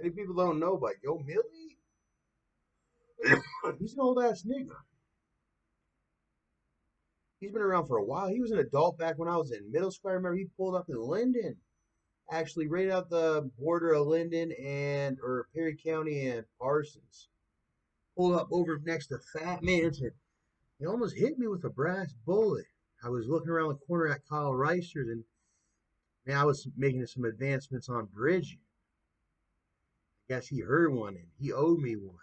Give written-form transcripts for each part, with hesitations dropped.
Many people don't know, but yo, Millie, he's an old ass nigga. He's been around for a while. He was an adult back when I was in middle school. I remember he pulled up in Linden, actually right out the border of Linden and or Perry County and Parsons. Pulled up over next to Fat Mansion. He almost hit me with a brass bullet. I was looking around the corner at Kyle Rister's, and man, I was making some advancements on Bridgette. I guess he heard one and he owed me one.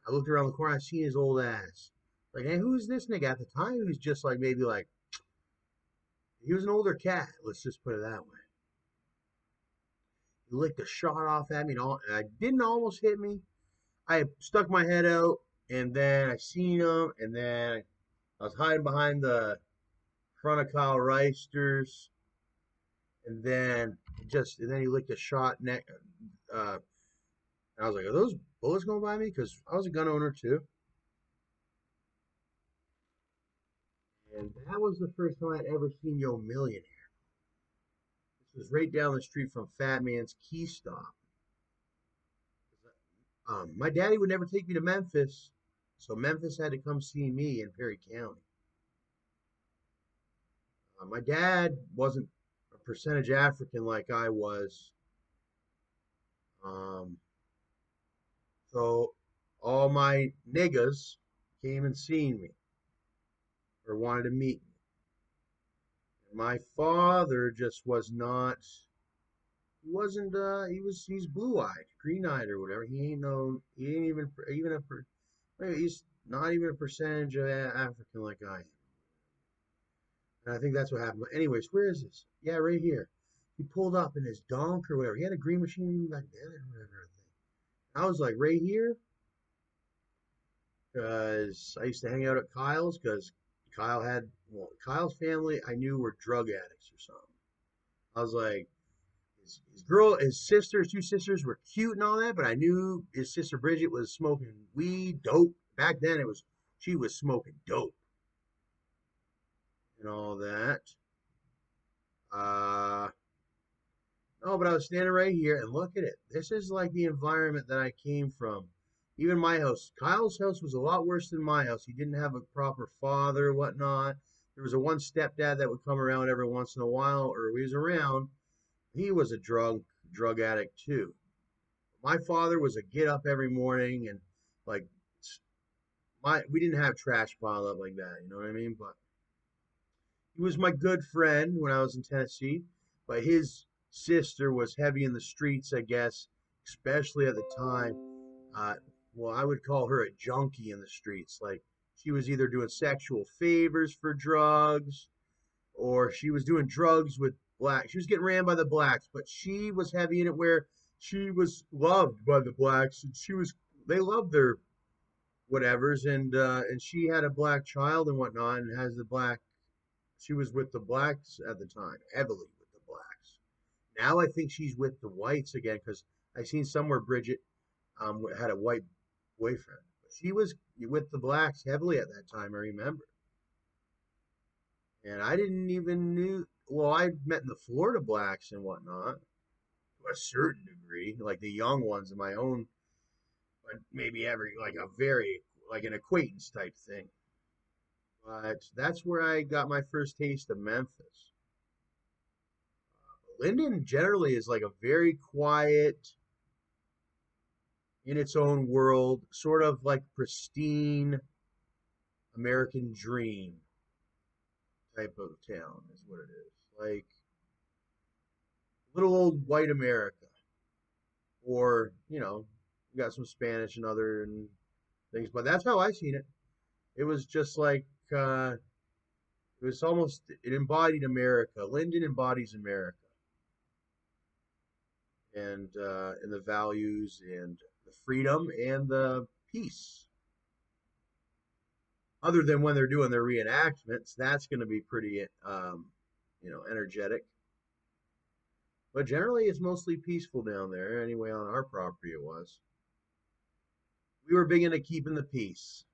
I looked around the corner, I seen his old ass. Like, hey, who's this nigga? At the time, he was just like maybe like he was an older cat. Let's just put it that way. He licked a shot off at me, and I didn't almost hit me. I stuck my head out, and then I seen him, and then I was hiding behind the front of Kyle Reister's, and then he licked a shot neck. Uh, and I was like, "Are those bullets going by me?" Because I was a gun owner too, and that was the first time I'd ever seen Yo Millionaire. This was right down the street from Fat Man's Key Stop. My daddy would never take me to Memphis, so Memphis had to come see me in Perry County. My dad wasn't a percentage African like I was, um, so all my niggas came and seen me or wanted to meet me. And my father just was not. He wasn't. He's blue eyed, green eyed, or whatever. He ain't no. He ain't even a. He's not even a percentage of African like I am. And I think that's what happened. But anyways, where is this? Yeah, right here. He pulled up in his donk or whatever. He had a green machine back then or whatever. I was like right here because I used to hang out at Kyle's because Kyle's family I knew were drug addicts or something. I was like, his sisters, two sisters were cute and all that, but I knew his sister Bridgette was smoking weed, dope. Back then she was smoking dope and all that. Uh, no, but I was standing right here and look at it. This is like the environment that I came from. Even my house, Kyle's house was a lot worse than my house. He didn't have a proper father or whatnot. There was a one stepdad that would come around every once in a while, or he was around. He was a drug addict too. My father was a get up every morning and like we didn't have trash pile up like that, you know what I mean? But he was my good friend when I was in Tennessee, but his sister was heavy in the streets, I guess, especially at the time. Uh, well, I would call her a junkie in the streets. Like she was either doing sexual favors for drugs or she was doing drugs with blacks. She was getting ran by the blacks, but she was heavy in it where she was loved by the blacks and they loved their whatevers and she had a black child and whatnot and has the black she was with the blacks at the time, heavily with the blacks. Now I think she's with the whites again because I seen somewhere Bridgette had a white boyfriend. She was with the blacks heavily at that time. I remember, and I didn't even knew. Well, I met in the Florida blacks and whatnot to a certain degree, like the young ones in my own, but maybe every like a very like an acquaintance type thing. But that's where I got my first taste of Memphis. Linden generally is like a very quiet, in its own world, sort of like pristine American dream type of town is what it is. Like little old white America. Or, you got some Spanish and other and things, but that's how I seen it. It was just like it was almost it embodied America. Linden embodies America. And the values and the freedom and the peace. Other than when they're doing their reenactments, that's going to be pretty, energetic. But generally, it's mostly peaceful down there. Anyway, on our property, it was. We were big into keeping the peace.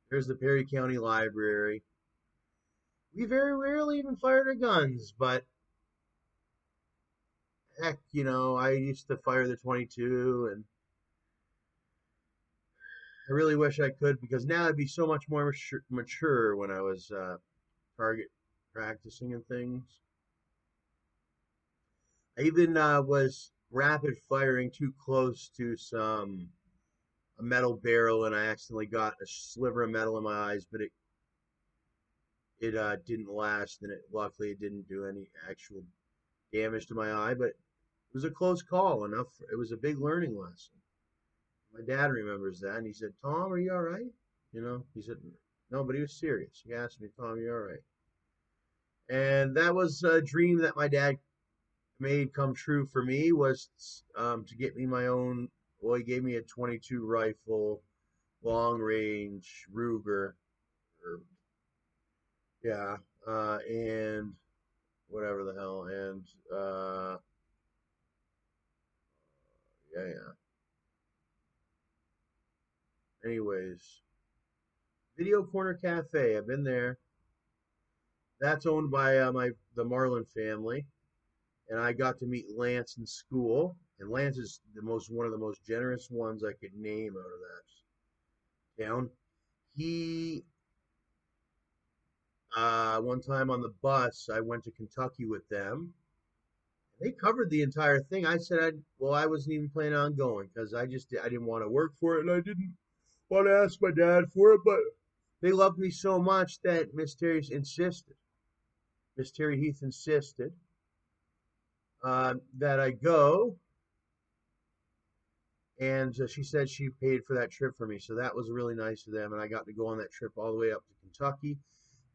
There's the Perry County Library. We very rarely even fired our guns, but heck, I used to fire the 22, and I really wish I could because now I'd be so much more mature when I was target practicing and things. I even was rapid firing too close to a metal barrel, and I accidentally got a sliver of metal in my eyes, but it didn't last, and luckily it didn't do any actual damage to my eye, but it was a close call. Enough, it was a big learning lesson. My dad remembers that, and he said, "Tom, are you all right?" He said, "No," but he was serious. He asked me, "Tom, you all right?" And that was a dream that my dad made come true for me, was to get me my own. Well, he gave me a 22 rifle, long range Ruger, or, yeah, and whatever the hell, and yeah, yeah. Anyways, Video Corner Cafe. I've been there. That's owned by the Marlin family, and I got to meet Lance in school. And Lance is one of the most generous ones I could name out of that town. He one time on the bus, I went to Kentucky with them. They covered the entire thing. I said, I wasn't even planning on going because I didn't want to work for it, and I didn't want to ask my dad for it. But they loved me so much that Miss Terry Heath insisted that I go, and she said she paid for that trip for me. So that was really nice of them, and I got to go on that trip all the way up to Kentucky.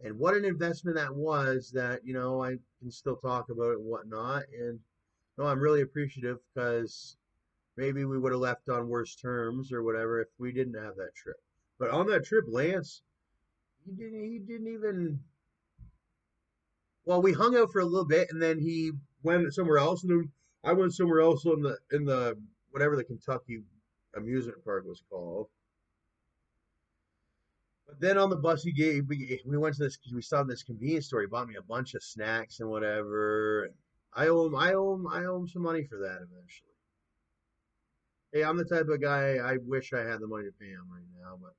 And what an investment that was! That I can still talk about it and whatnot. And no, I'm really appreciative because maybe we would have left on worse terms or whatever if we didn't have that trip. But on that trip, Lance, he didn't even. Well, we hung out for a little bit, and then he went somewhere else, and then I went somewhere else in the whatever the Kentucky amusement park was called. But then on the bus, we went to this. We stopped at this convenience store. He bought me a bunch of snacks and whatever. And I owe him some money for that eventually. Hey, I'm the type of guy I wish I had the money to pay him right now, but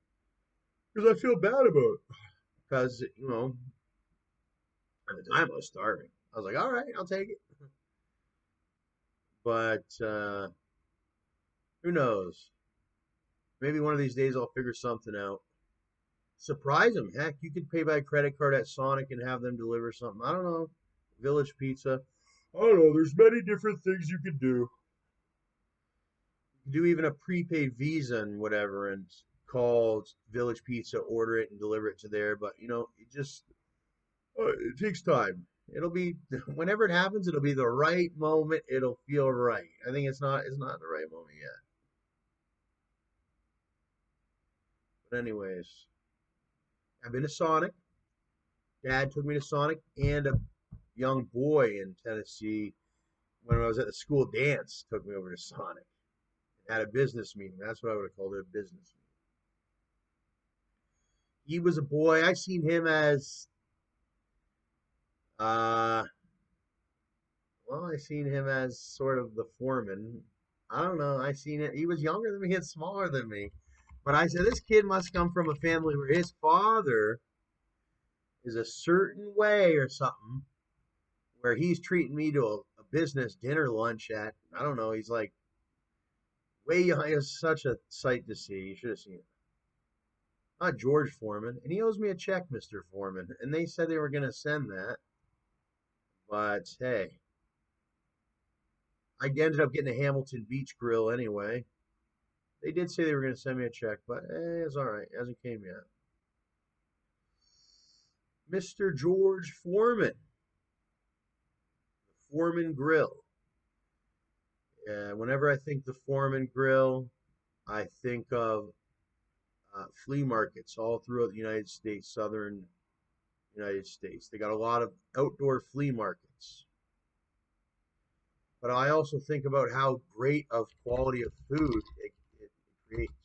because I feel bad about it. Because at the time I was starving. I was like, all right, I'll take it. But who knows? Maybe one of these days I'll figure something out. Surprise them. Heck, you could pay by credit card at Sonic and have them deliver something. I don't know. Village Pizza. I don't know. There's many different things you could do. You could do even a prepaid Visa and whatever, and call Village Pizza, order it, and deliver it to there. But it takes time. It'll be whenever it happens. It'll be the right moment. It'll feel right. I think it's not the right moment yet. But anyways, I've been to Sonic. Dad took me to Sonic, and a young boy in Tennessee when I was at the school dance took me over to Sonic and had a business meeting. That's what I would have called it, a business meeting. He was a boy. I seen him as uh I seen him as sort of the foreman. I don't know. I seen it. He was younger than me and smaller than me. But I said, this kid must come from a family where his father is a certain way or something, where he's treating me to a business dinner lunch at, I don't know, he's like way young. It was such a sight to see. You should have seen it. Not George Foreman. And he owes me a check, Mr. Foreman. And they said they were going to send that. But hey, I ended up getting a Hamilton Beach Grill anyway. They did say they were going to send me a check, but it's all right. It hasn't came yet. Mr. George Foreman, the Foreman Grill. Whenever I think the Foreman Grill, I think of flea markets all throughout the United States, southern United States. They got a lot of outdoor flea markets. But I also think about how great of quality of food it creates.